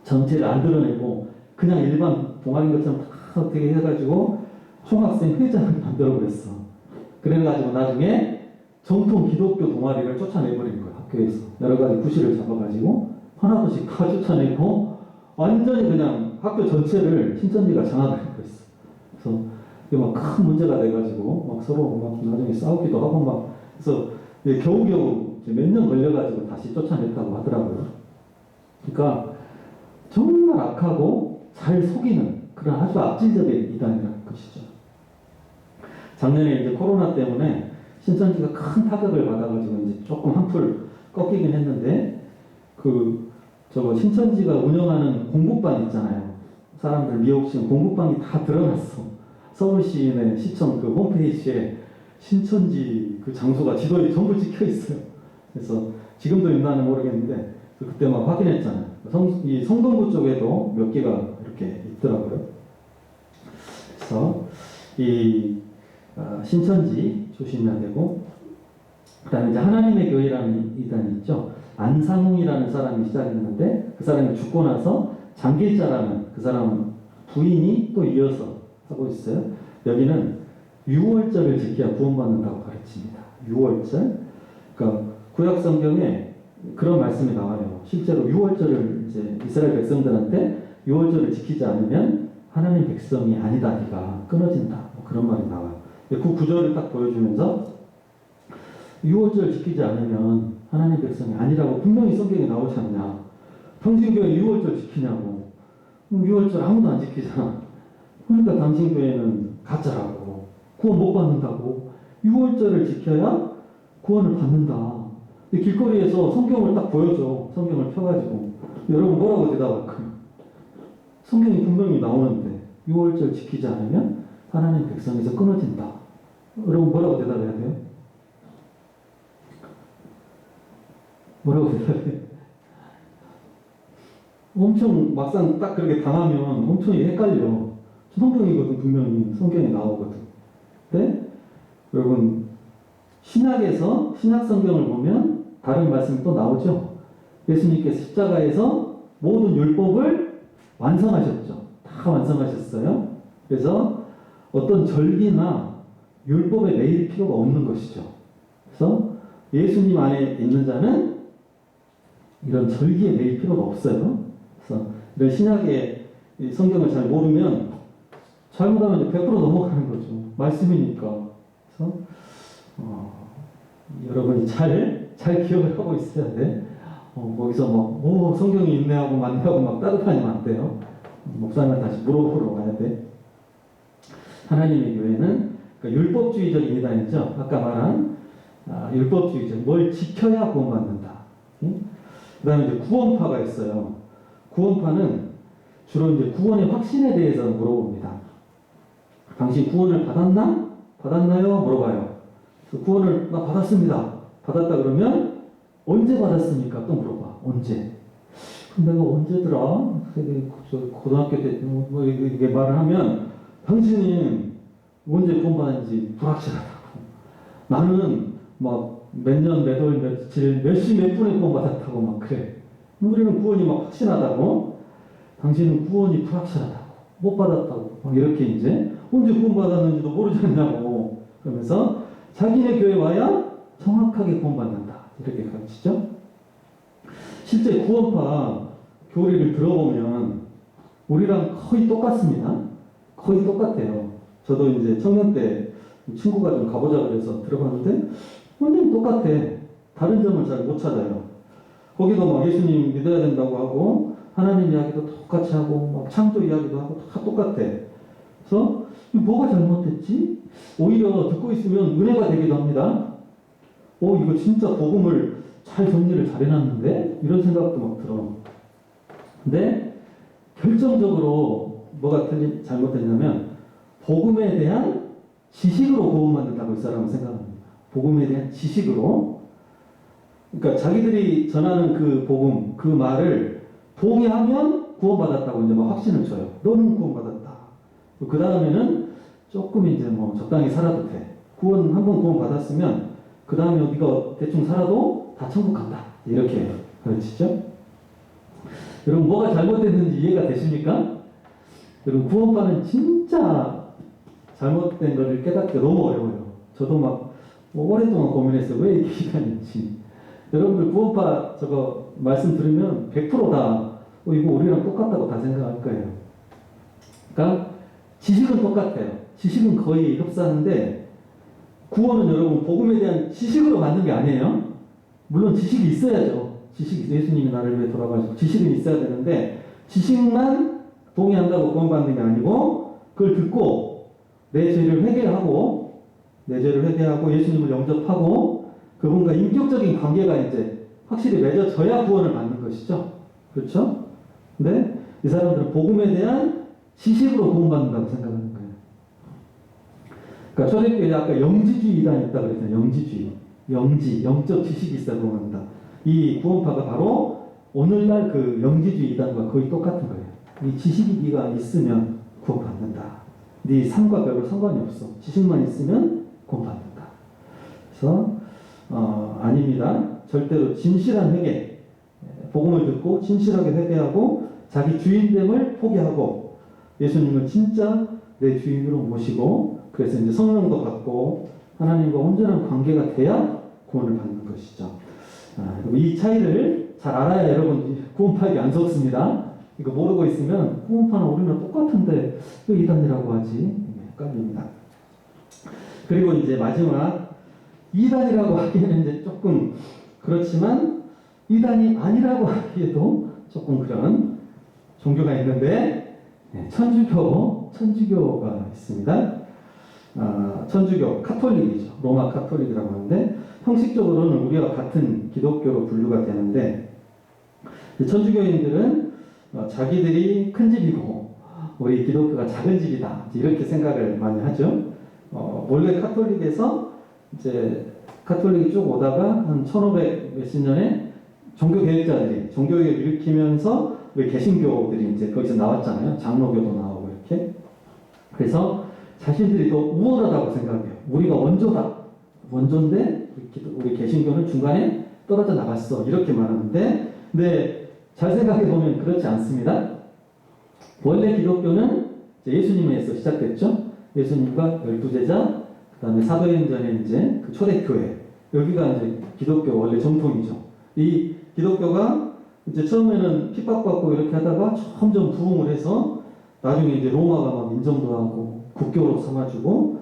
전체를 안 드러내고 그냥 일반 동아리인 것처럼 다 어떻게 해가지고 총학생 회장을 만들어버렸어. 그래가지고 나중에 정통 기독교 동아리를 쫓아내버린 거예요. 학교에서 여러 가지 구실을 잡아가지고 하나둘씩 다 쫓아내고 완전히 그냥 학교 전체를 신천지가 장악을 했어. 그래서 이게 막 큰 문제가 돼가지고 막 서로 막 나중에 싸우기도 하고 막 그래서 겨우겨우 몇 년 걸려가지고 다시 쫓아냈다고 하더라고요. 그러니까 정말 악하고 잘 속이는 그런 아주 악질적인 이단이라는 것이죠. 작년에 이제 코로나 때문에 신천지가 큰 타격을 받아가지고 이제 조금 한풀 꺾이긴 했는데 저거 신천지가 운영하는 공부방 있잖아요. 사람들 미혹시키는 공부방이 다 드러났어. 서울시내 시청 그 홈페이지에 신천지 그 장소가 지도에 전부 찍혀 있어요. 그래서 지금도 있나는 모르겠는데 그때 막 확인했잖아요. 이 성동구 쪽에도 몇 개가 이렇게 있더라고요. 그래서 이 신천지 조심해야 되고 그다음에 이제 하나님의 교회라는 이단이 있죠. 안상웅이라는 사람이 시작했는데 그 사람이 죽고 나서 장길자라는 그 사람은 부인이 또 이어서 하고 있어요. 여기는 6월절을 지켜야 구원받는다고 가르칩니다. 6월절. 그러니까 구약 성경에 그런 말씀이 나와요. 실제로 6월절을 이제 이스라엘 백성들한테 6월절을 지키지 않으면 하나님 백성이 아니다, 네가 끊어진다. 뭐 그런 말이 나와요. 그 구절을 딱 보여주면서 6월절 지키지 않으면 하나님 백성이 아니라고 분명히 성경에 나오지 않냐. 당신 교회 6월절 지키냐고. 6월절 아무도 안 지키잖아. 그러니까 당신 교회는 가짜라고. 구원 못 받는다고. 6월절을 지켜야 구원을 받는다. 길거리에서 성경을 딱 보여줘. 성경을 펴가지고. 여러분 뭐라고 대답할 거예요? 성경이 분명히 나오는데 6월절 지키지 않으면 하나님 백성에서 끊어진다. 여러분 뭐라고 대답해야 돼요? 뭐라고 대답해요? 엄청 막상 딱 그렇게 당하면 엄청 헷갈려. 성경이거든, 분명히. 성경에 나오거든. 근데 여러분, 신약에서, 신약 성경을 보면 다른 말씀이 또 나오죠. 예수님께서 십자가에서 모든 율법을 완성하셨죠. 다 완성하셨어요. 그래서 어떤 절기나 율법에 매일 필요가 없는 것이죠. 그래서 예수님 안에 있는 자는 이런 절기에 매일 필요가 없어요. 그래서 이런 신약의 이 성경을 잘 모르면 잘못하면 이제 100% 넘어가는 거죠. 말씀이니까. 그래서 여러분이 잘 기억을 하고 있어야 돼. 거기서 막 성경이 있네 하고 맞네 하고 막 따뜻하면 안 돼요. 목사님한테 다시 물어보러 가야 돼. 하나님의 교회는 그러니까 율법주의적인 이단이죠. 아까 말한 율법주의적. 뭘 지켜야 구원받는다. 그 다음에 이제 구원파가 있어요. 구원파는 주로 이제 구원의 확신에 대해서 물어봅니다. 당신 구원을 받았나? 받았나요? 물어봐요. 그래서 구원을 나 받았습니다. 받았다 그러면 언제 받았습니까? 또 물어봐. 언제? 그럼 내가 언제더라? 고등학교 때 이게 말을 하면 당신이 언제 구원받았는지 불확실하다고. 나는 막 몇 년, 몇 월, 며칠, 몇 시, 몇 분에 구원받았다고 막 그래. 우리는 구원이 막 확신하다고. 당신은 구원이 불확실하다고. 못 받았다고. 막 이렇게 이제 언제 구원받았는지도 모르지 않냐고. 그러면서 자기네 교회 와야 정확하게 구원받는다. 이렇게 가르치죠. 실제 구원파 교리를 들어보면 우리랑 거의 똑같습니다. 거의 똑같아요. 저도 이제 청년 때 친구가 좀 가보자 그래서 들어봤는데 완전히 똑같아. 다른 점을 잘 못 찾아요. 거기도 막 예수님 믿어야 된다고 하고 하나님 이야기도 똑같이 하고 막 창조 이야기도 하고 다 똑같아. 그래서 뭐가 잘못됐지? 오히려 듣고 있으면 은혜가 되기도 합니다. 이거 진짜 복음을 잘 정리를 잘 해놨는데? 이런 생각도 막 들어. 근데 결정적으로 뭐가 잘못됐냐면 복음에 대한 지식으로 구원받는다고 이 사람은 생각합니다. 복음에 대한 지식으로. 그러니까 자기들이 전하는 그 복음, 그 말을 동의하면 구원받았다고 이제 막 확신을 줘요. 너는 구원받았다. 그 다음에는 조금 이제 뭐 적당히 살아도 돼. 한번 구원받았으면 그 다음에 네가 대충 살아도 다 천국 간다. 이렇게 가르치죠. 여러분 뭐가 잘못됐는지 이해가 되십니까? 여러분 구원파는 진짜 잘못된 것을 깨닫기가 너무 어려워요. 저도 막 오랫동안 고민했어요. 왜 이렇게 시간인지. 여러분들 구원파 저거 말씀 들으면 100%다. 이거 우리랑 똑같다고 다 생각할 거예요. 그러니까 지식은 똑같아요. 지식은 거의 흡사한데 구원은 여러분 복음에 대한 지식으로 받는 게 아니에요. 물론 지식이 있어야죠. 예수님이 나를 위해 돌아가시고 지식은 있어야 되는데 지식만 동의한다고 구원받는 게 아니고 그걸 듣고 내 죄를 회개하고 예수님을 영접하고 그분과 인격적인 관계가 이제 확실히 맺어져야 구원을 받는 것이죠. 그렇죠? 근데 이 사람들은 복음에 대한 지식으로 구원받는다고 생각하는 거예요. 그러니까 초대교회에 아까 영지주의 이단이 있다고 그랬잖아요. 영지주의. 영적 지식이 있어야 구원한다. 이 구원파가 바로 오늘날 그 영지주의 이단과 거의 똑같은 거예요. 이 지식이 네가 있으면 구원받는다. 네 삶과 별로 상관이 없어. 지식만 있으면 구원받는다. 그래서 아닙니다. 절대로 진실한 회개, 복음을 듣고 진실하게 회개하고 자기 주인됨을 포기하고 예수님을 진짜 내 주인으로 모시고 그래서 이제 성령도 받고 하나님과 온전한 관계가 돼야 구원을 받는 것이죠. 이 차이를 잘 알아야 여러분 구원파에게 안 속습니다. 이거 모르고 있으면 구원파는 우리랑 똑같은데 왜 이단이라고 하지? 헷갈립니다. 그리고 이제 마지막 이단이라고 하기에는 이제 조금 그렇지만 이단이 아니라고 하기에도 조금 그런 종교가 있는데 천주교가 있습니다. 천주교 카톨릭이죠. 로마 카톨릭이라고 하는데 형식적으로는 우리와 같은 기독교로 분류가 되는데 천주교인들은 자기들이 큰 집이고 우리 기독교가 작은 집이다 이렇게 생각을 많이 하죠. 원래 카톨릭에서 이제 카톨릭이 쭉 오다가 한 1500 몇십 년에 종교개혁자들이 종교개혁을 일으키면서 우리 개신교들이 이제 거기서 나왔잖아요. 장로교도 나오고 이렇게. 그래서 자신들이 더 우월하다고 생각해요. 우리가 원조다. 원조인데 우리 개신교는 중간에 떨어져 나갔어. 이렇게 말하는데, 근데 잘 생각해 보면 그렇지 않습니다. 원래 기독교는 예수님에서 시작됐죠. 예수님과 12제자, 그 다음에 사도행전에 이제 그 초대교회. 여기가 이제 기독교 원래 정통이죠. 이 기독교가 이제 처음에는 핍박받고 이렇게 하다가 점점 부흥을 해서 나중에 이제 로마가 막 인정도 하고 국교로 삼아주고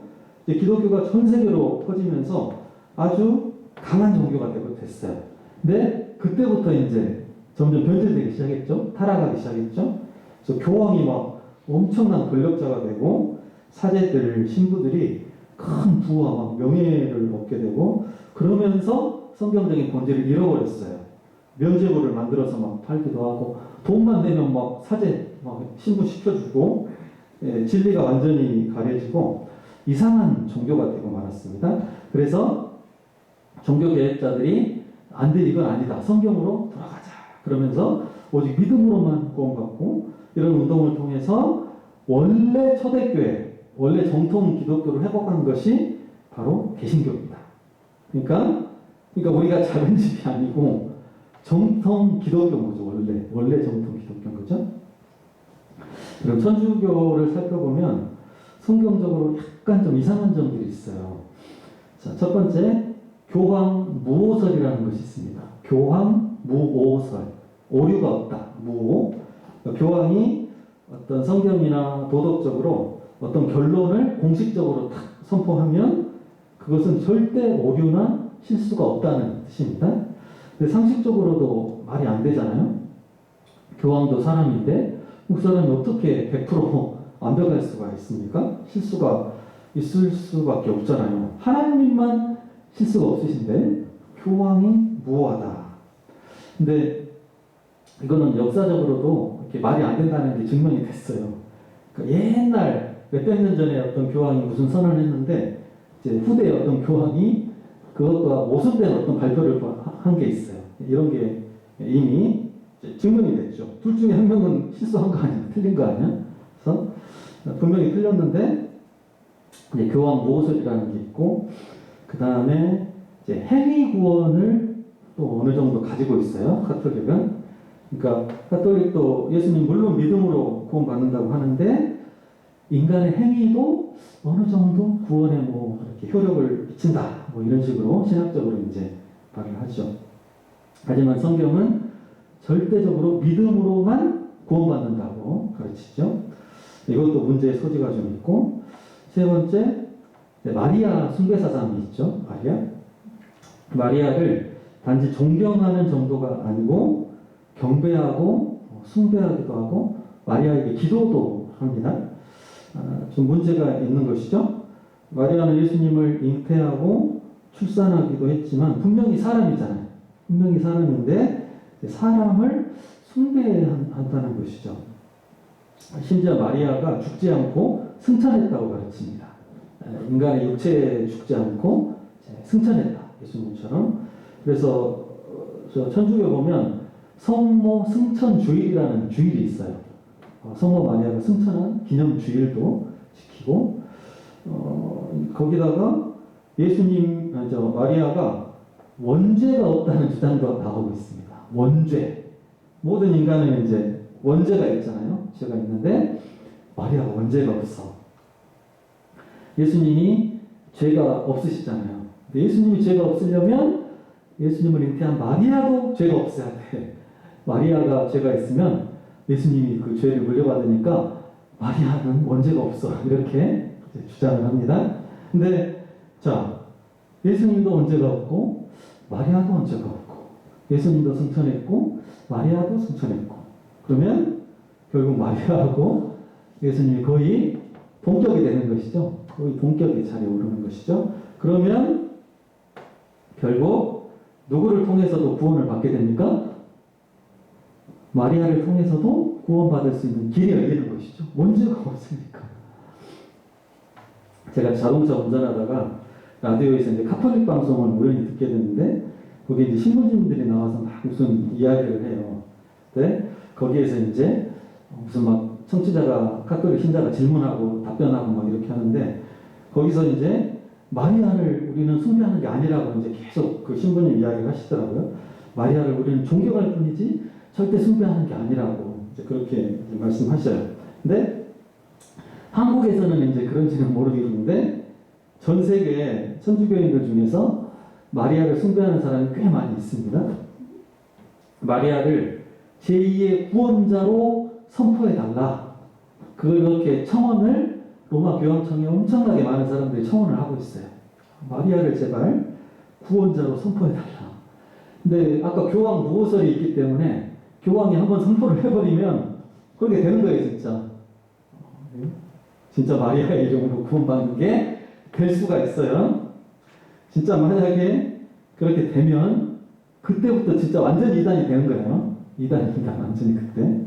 이제 기독교가 전 세계로 퍼지면서 아주 강한 종교가 되고 됐어요. 근데 그때부터 이제 점점 변질되기 시작했죠. 타락하기 시작했죠. 그래서 교황이 막 엄청난 권력자가 되고 사제들, 신부들이 큰 부와 막 명예를 얻게 되고 그러면서 성경적인 본질을 잃어버렸어요. 면죄부를 만들어서 막 팔기도 하고 돈만 내면 막 사제 막 신부 시켜주고 진리가 완전히 가려지고 이상한 종교가 되고 말았습니다. 그래서 종교 개혁자들이 안 돼, 이건 아니다. 성경으로 돌아가자. 그러면서 오직 믿음으로만 구원받고 이런 운동을 통해서 원래 초대교회, 원래 정통 기독교를 회복한 것이 바로 개신교입니다. 그러니까 우리가 작은 집이 아니고 정통 기독교인 거죠. 원래 정통 기독교인 거죠. 그럼 천주교를 살펴보면 성경적으로 약간 좀 이상한 점들이 있어요. 자, 첫 번째, 교황무오설이라는 것이 있습니다. 교황무오설. 오류가 없다. 무오. 교황이 어떤 성경이나 도덕적으로 어떤 결론을 공식적으로 탁 선포하면 그것은 절대 오류나 실수가 없다는 뜻입니다. 근데 상식적으로도 말이 안 되잖아요. 교황도 사람인데 그 사람이 어떻게 100% 완벽할 수가 있습니까? 실수가 있을 수밖에 없잖아요. 하나님만 실수가 없으신데 교황이 무오하다. 근데 이거는 역사적으로도 이렇게 말이 안 된다는 게 증명이 됐어요. 그러니까 옛날 몇백 년 전에 어떤 교황이 무슨 선언을 했는데 이제 후대에 어떤 교황이 그것과 모순된 어떤 발표를 한 게 있어요. 이런 게 이미 증명이 됐죠. 둘 중에 한 명은 실수한 거 아니야? 틀린 거 아니야? 그래서 분명히 틀렸는데 이제 교황 무오설이라는 게 있고 그 다음에 이제 행위 구원을 또 어느 정도 가지고 있어요. 가톨릭은. 그러니까 가톨릭도 예수님 물론 믿음으로 구원받는다고 하는데 인간의 행위도 어느 정도 구원에 뭐 이렇게 효력을 미친다. 뭐 이런 식으로 신학적으로 이제 말을 하죠. 하지만 성경은 절대적으로 믿음으로만 구원받는다고 가르치죠. 이것도 문제의 소지가 좀 있고 세 번째 마리아 숭배사상이 있죠. 마리아를 단지 존경하는 정도가 아니고 경배하고 숭배하기도 하고 마리아에게 기도도 합니다. 좀 문제가 있는 것이죠. 마리아는 예수님을 잉태하고 출산하기도 했지만 분명히 사람이잖아요. 분명히 사람인데 사람을 숭배한다는 것이죠. 심지어 마리아가 죽지 않고 승천했다고 가르칩니다. 인간의 육체에 죽지 않고 승천했다. 예수님처럼. 그래서 저 천주교 보면 성모 승천 주일이라는 주일이 있어요. 성모 마리아가 승천한 기념 주일도 지키고 거기다가 마리아가 원죄가 없다는 주장도 나오고 있습니다. 원죄. 모든 인간은 이제 원죄가 있잖아요. 죄가 있는데 마리아가 원죄가 없어. 예수님이 죄가 없으시잖아요. 근데 예수님이 죄가 없으려면 예수님을 잉태한 마리아도 죄가 없어야 돼. 마리아가 죄가 있으면 예수님이 그 죄를 물려받으니까 마리아는 원죄가 없어. 이렇게 주장을 합니다. 근데 자, 예수님도 원죄가 없고 마리아도 원죄가 없고 예수님도 승천했고 마리아도 승천했고 그러면 결국 마리아하고 예수님이 거의 동격이 되는 것이죠. 거의 동격의 자리에 오르는 것이죠. 그러면 결국 누구를 통해서도 구원을 받게 됩니까? 마리아를 통해서도 구원받을 수 있는 길이 열리는 것이죠. 원죄가 없으니까. 제가 자동차 운전하다가 라디오에서 이제 카톨릭 방송을 우연히 듣게 됐는데 거기 이제 신부님들이 나와서 막 무슨 이야기를 해요. 근데 거기에서 이제 무슨 막 청취자가 카톨릭 신자가 질문하고 답변하고 막 이렇게 하는데 거기서 이제 마리아를 우리는 숭배하는 게 아니라고 이제 계속 그 신부님 이야기를 하시더라고요. 마리아를 우리는 존경할 뿐이지 절대 숭배하는 게 아니라고 이제 그렇게 이제 말씀하셔요. 근데 한국에서는 이제 그런지는 모르겠는데 전 세계 천주교인들 중에서 마리아를 숭배하는 사람이 꽤 많이 있습니다. 마리아를 제2의 구원자로 선포해달라. 그렇게 청원을 로마 교황청에 엄청나게 많은 사람들이 청원을 하고 있어요. 마리아를 제발 구원자로 선포해달라. 근데 아까 교황 보고설이 있기 때문에 교황이 한번 선포를 해버리면 그렇게 되는 거예요, 진짜. 진짜 마리아의 이름으로 구원받는 게 될 수가 있어요. 진짜 만약에 그렇게 되면 그때부터 진짜 완전히 이단이 되는 거예요. 이단입니다, 완전히 그때.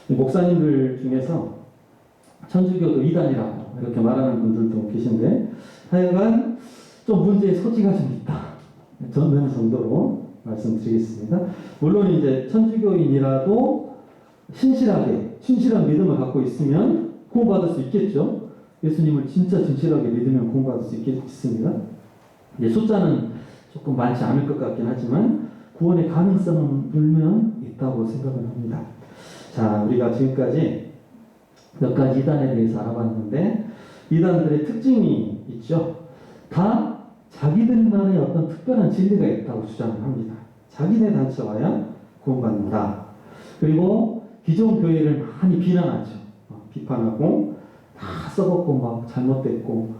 목사님들 중에서 천주교도 이단이라고 이렇게 말하는 분들도 계신데 하여간 좀 문제의 소지가 좀 있다. 저는 정도로 말씀드리겠습니다. 물론 이제 천주교인이라도 신실한 믿음을 갖고 있으면 구원받을 수 있겠죠. 예수님을 진짜 진실하게 믿으면 구원받을 수 있습니다. 이제 숫자는 조금 많지 않을 것 같긴 하지만 구원의 가능성은 분명 있다고 생각을 합니다. 자, 우리가 지금까지 몇 가지 이단에 대해서 알아봤는데 이단들의 특징이 있죠. 다 자기들만의 어떤 특별한 진리가 있다고 주장을 합니다. 자기네 단체 와야 구원받는다. 그리고 기존 교회를 많이 비난하죠. 비판하고 다 썩었고 막 잘못됐고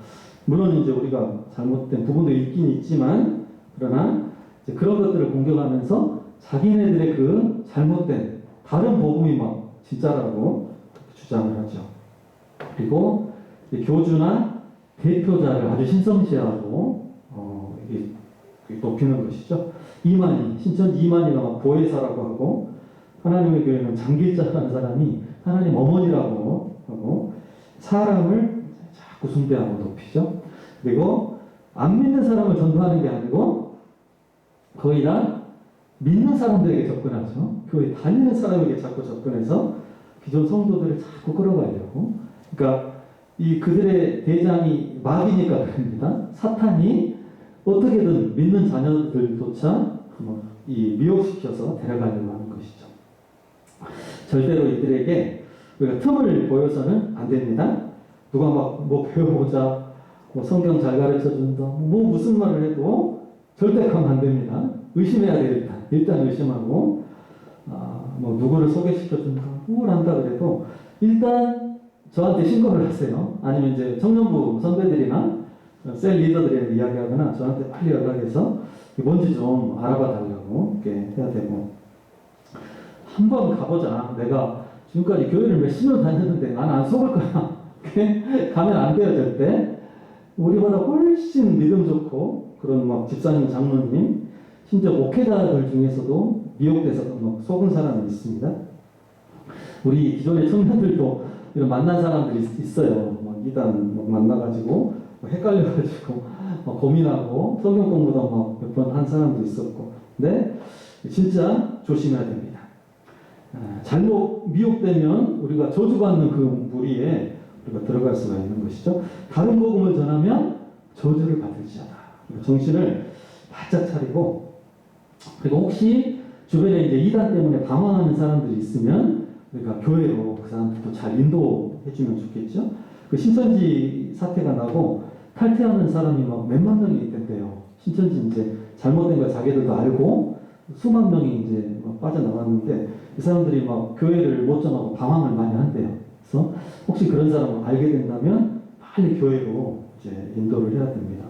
물론 이제 우리가 잘못된 부분도 있긴 있지만 그러나 이제 그런 것들을 공격하면서 자기네들의 그 잘못된 다른 복음이 막 진짜라고 주장을 하죠. 그리고 교주나 대표자를 아주 신성시하고 높이는 것이죠. 신천지 이만희가 막 보혜사라고 하고 하나님의 교회는 장길자라는 사람이 하나님 어머니라고 하고 사람을 자꾸 숭배하고 높이죠. 그리고 안 믿는 사람을 전도하는 게 아니고 거의 다 믿는 사람들에게 접근하죠. 교회 다니는 사람에게 자꾸 접근해서 기존 성도들을 자꾸 끌어가려고. 그러니까 그들의 대장이 마귀니까 그럽니다. 사탄이 어떻게든 믿는 자녀들조차 미혹시켜서 데려가려고 하는 것이죠. 절대로 이들에게 우리가 틈을 보여서는 안 됩니다. 누가 막 배워보자, 성경 잘 가르쳐 준다, 무슨 말을 해도 절대 가면 안 됩니다. 의심해야 돼요. 일단 의심하고 누구를 소개시켜 준다, 뭘 한다 그래도 일단 저한테 신고를 하세요. 아니면 이제 청년부 선배들이나 셀 리더들이랑 이야기하거나 저한테 빨리 연락해서 뭔지 좀 알아봐 달라고 이렇게 해야 되고 한번 가보자. 내가 지금까지 교회를 몇십 년 다녔는데 난 안 속을 거야. 가면 안 돼요, 절대. 우리보다 훨씬 믿음 좋고 그런 막 집사님, 장로님, 심지어 목회자들 중에서도 미혹돼서 막 속은 사람이 있습니다. 우리 기존의 청년들도 이런 만난 사람들이 있어요. 이단 만나가지고 헷갈려가지고 고민하고 성경 공부도 막 몇 번 한 사람도 있었고. 근데 진짜 조심해야 됩니다. 잘못 미혹되면 우리가 저주받는 그 무리에 우리가 들어갈 수가 있는 것이죠. 다른 복음을 전하면 저주를 받을지어다. 정신을 바짝 차리고 그리고 혹시 주변에 이제 이단 때문에 방황하는 사람들이 있으면 우리가 교회로 그 사람들도 잘 인도해주면 좋겠죠. 그 신천지 사태가 나고 탈퇴하는 사람이 막 몇만 명이 있던데요. 신천지 이제 잘못된 거 자기들도 알고 수만 명이 이제 막 빠져나왔는데 그 사람들이 막 교회를 못 정하고 방황을 많이 한대요. 그래서 혹시 그런 사람을 알게 된다면 빨리 교회로 이제 인도를 해야 됩니다.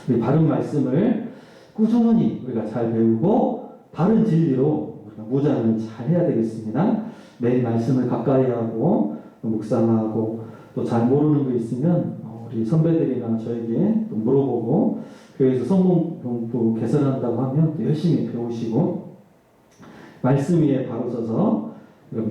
우리 바른 말씀을 꾸준히 우리가 잘 배우고 바른 진리로 우리가 무장을 잘 해야 되겠습니다. 매일 말씀을 가까이 하고 묵상하고 또 잘 모르는 거 있으면 우리 선배들이나 저에게 또 물어보고 교회에서 성경 공부 개설한다고 하면 또 열심히 배우시고 말씀 위에 바로 서서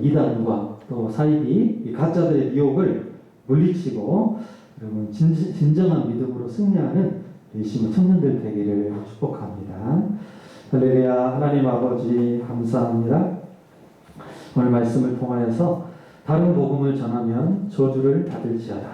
이단과 또 사이비 이 가짜들의 미혹을 물리치고 여러분 진정한 믿음으로 승리하는 열심히 청년들 되기를 축복합니다. 할렐루야. 하나님 아버지 감사합니다. 오늘 말씀을 통하여서 다른 복음을 전하면 저주를 받을지어다.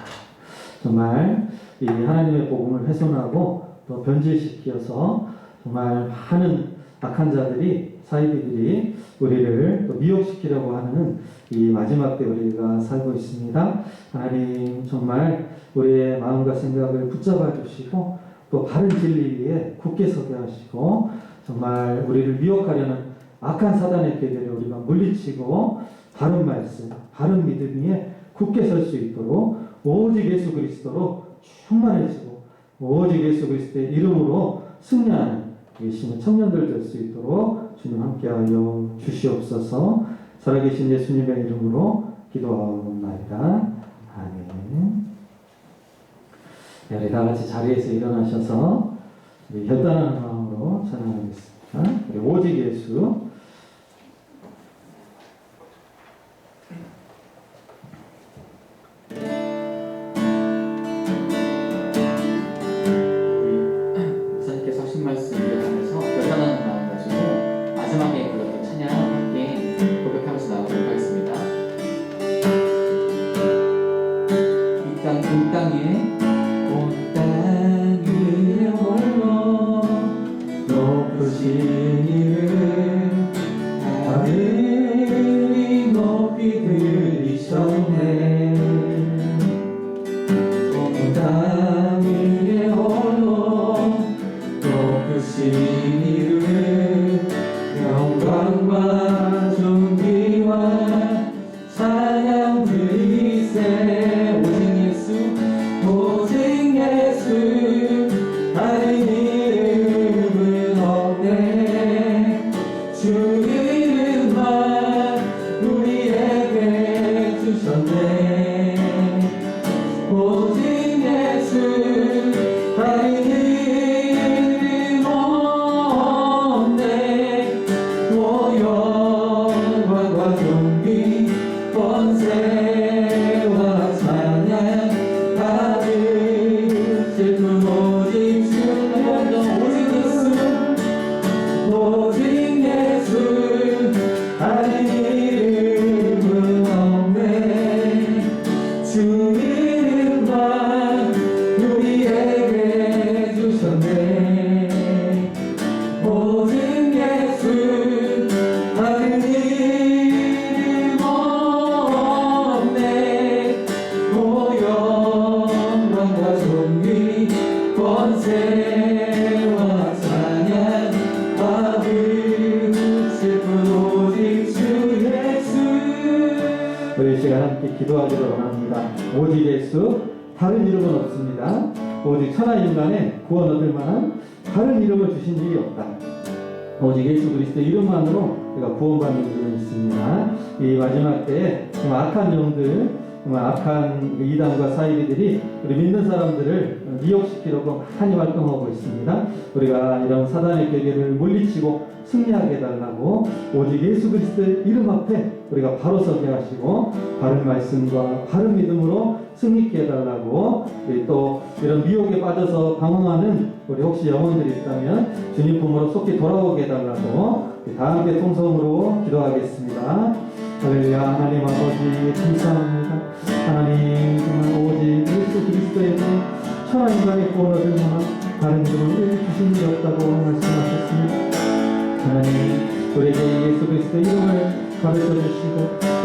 정말 이 하나님의 복음을 훼손하고 또 변질시켜서 정말 많은 악한 자들이 사이비들이 우리를 또 미혹시키려고 하는 이 마지막 때 우리가 살고 있습니다. 하나님 정말 우리의 마음과 생각을 붙잡아 주시고 또 바른 진리 위에 굳게 서게 하시고 정말 우리를 미혹하려는 악한 사단의 계계를 우리가 물리치고 바른 말씀, 바른 믿음 위에 굳게 설 수 있도록 오직 예수 그리스도로 충만해지고 오직 예수 그리스도의 이름으로 승리하는 예수님의 청년들 될 수 있도록 주님 함께하여 주시옵소서. 살아계신 예수님의 이름으로 기도하옵나이다. 아멘. 네, 우리 다 같이 자리에서 일어나셔서 결단하는 마음으로 찬양하겠습니다. 우리 오직 예수. 목사님께서 하신 말씀 이어가면서 결단하는 마음 가지고 마지막에 그렇게 찬양 함께 고백하면서 나오도록 하겠습니다. 이 땅에 온 땅 위에 홀로 높으신 이름 하늘이 높이 들리셨네. 온 땅 위에 홀로 높으신 이름 영광과 존귀와 찬양 드리세. 오직 예수 다른 이름은 없네. 주 이름만 우리에게 주셨네. 오직 예수 다른 이름 없네. 오 영광과 존귀 권세와 찬양 받으실 분 오직 주. 오직 예수 다른 이름은 없네. 주 이름만 우리에게 주셨네. 오직 예수 다른 이름 없네. 오 영광과 존귀 권세와 찬양 받으실 분 오직 주 예수. 우리 시간 함께 기도하기를 원합니다. 오직 예수, 다른 이름은 없습니다. 오직 천하 인간에 구원 얻을 만한 다른 이름을 주신 일이 없다. 오직 예수 그리스도 이름만으로 우리가 구원받는 일은 있습니다. 이 마지막 때에 정말 악한 영들, 정말 악한 이단과 사이비들이 우리 믿는 사람들을 미혹시키려고 많이 활동하고 있습니다. 우리가 이런 사단의 계계를 물리치고 승리하게 해달라고 오직 예수 그리스도의 이름 앞에 우리가 바로 서게 하시고 바른 말씀과 바른 믿음으로 승리케 해달라고, 우리 또 이런 미혹에 빠져서 방황하는 우리 혹시 영혼들이 있다면 주님 품으로 속히 돌아오게 해달라고 다 함께 통성으로 기도하겠습니다. 할렐루야. 하나님 아버지 감사합니다. 하나님 정말 오직 예수 그리스도에게 천하 인간의 구원 얻을 만한 다른 이름을 주신 일이 없다고 말씀하셨습니다. 하나님 우리에게 예수 그리스도의 이름을 가르쳐 주시고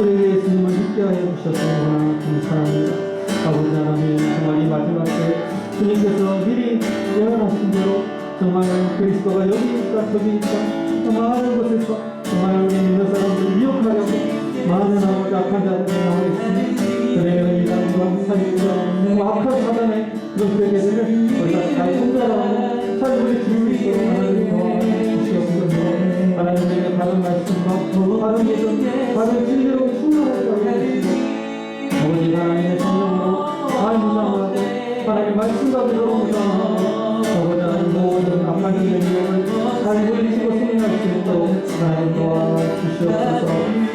우리에게 예수님을 믿게 하여 주셔서 감사합니다. 아버지 하나님 정말 이 마지막 때 주님께서 미리 예언하신 대로 정말 그리스도가 여기 있다 저기 있다 많은 곳에서 정말 우리 믿는 사람들을 미혹하려고 많은 아버지 악한 자들이 나와 있습니다. 그래요 이단과 사이비와 악한 사단의 그런 세계들을 우리가 잘 손절하고 잘 물리칠 수 있도록 하나님 도와주시옵소서. 하나님에게 바른 말씀과 바른 믿음, 바른 진리로 충만하게 하시옵소서. 아버지 하나님의 성령으로 잘 무장하고 하나님의 말씀과 그대로 무장하고 아버지 하나님 모든 악한 일의 위험을 잘 물리치고 승리할 수 있도록 하나님 도와주시옵소서.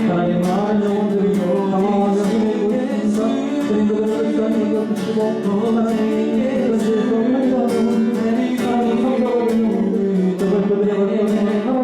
하나님 많은 영혼들이 방황하며 힘내고 있습니다. 주님 그들을 시간을 이겨주시고 하나님 현지에서 활동하는 영혼들 하나님 성사하는 영혼들 그들의 발걸음을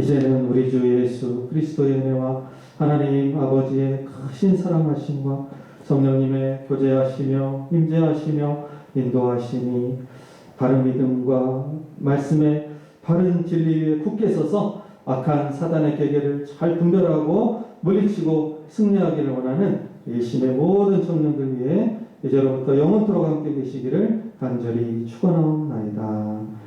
이제는 우리 주 예수 그리스도의 은혜와 하나님 아버지의 크신 사랑하심과 성령님의 교제하시며 임재하시며 인도하심이 바른 믿음과 말씀의 바른 진리 위에 굳게 서서 악한 사단의 계계를 잘 분별하고 물리치고 승리하기를 원하는 일심의 모든 청년들 위해 이제로부터 영원토록 함께 계시기를 간절히 축원하옵나이다.